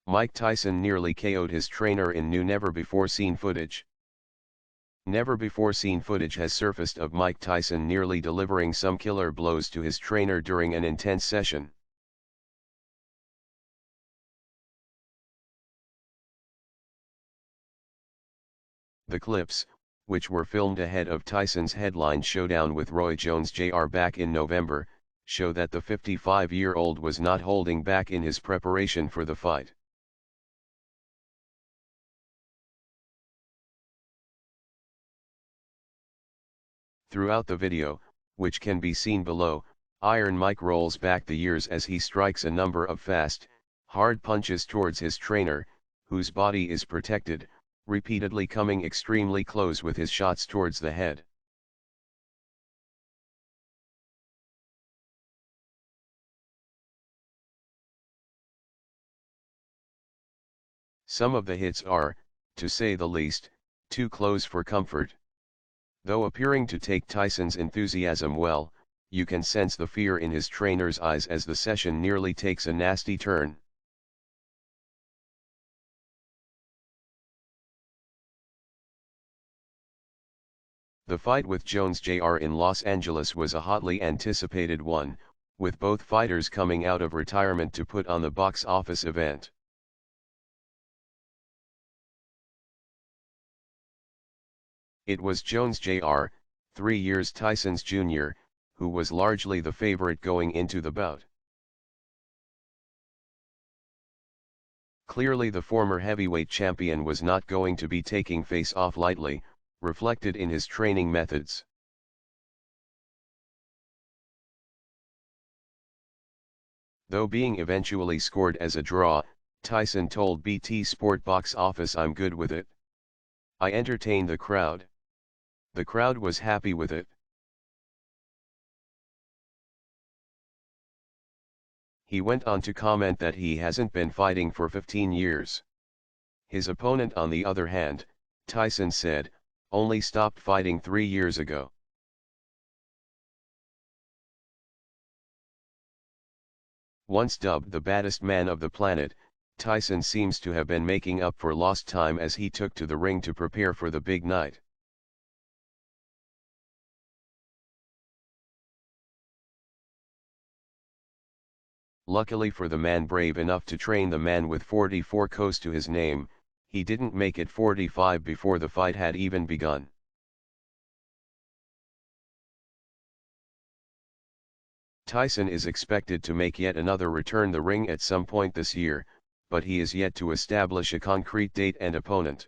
Mike Tyson nearly KO'd his trainer in new never-before-seen footage. Never-before-seen footage has surfaced of Mike Tyson nearly delivering some killer blows to his trainer during an intense session. The clips, which were filmed ahead of Tyson's headline showdown with Roy Jones Jr. back in November, show that the 55-year-old was not holding back in his preparation for the fight. Throughout the video, which can be seen below, Iron Mike rolls back the years as he strikes a number of fast, hard punches towards his trainer, whose body is protected, repeatedly coming extremely close with his shots towards the head. Some of the hits are, to say the least, too close for comfort. Though appearing to take Tyson's enthusiasm well, you can sense the fear in his trainer's eyes as the session nearly takes a nasty turn. The fight with Jones Jr. in Los Angeles was a hotly anticipated one, with both fighters coming out of retirement to put on the box office event. It was Jones Jr., 3 years Tyson's junior, who was largely the favorite going into the bout. Clearly the former heavyweight champion was not going to be taking face-off lightly, reflected in his training methods. Though being eventually scored as a draw, Tyson told BT Sport Box Office, "I'm good with it. I entertained the crowd. The crowd was happy with it." He went on to comment that he hasn't been fighting for 15 years. His opponent, on the other hand, Tyson said, only stopped fighting 3 years ago. Once dubbed the baddest man of the planet, Tyson seems to have been making up for lost time as he took to the ring to prepare for the big night. Luckily for the man brave enough to train the man with 44 KOs to his name, he didn't make it 45 before the fight had even begun. Tyson is expected to make yet another return the ring at some point this year, but he is yet to establish a concrete date and opponent.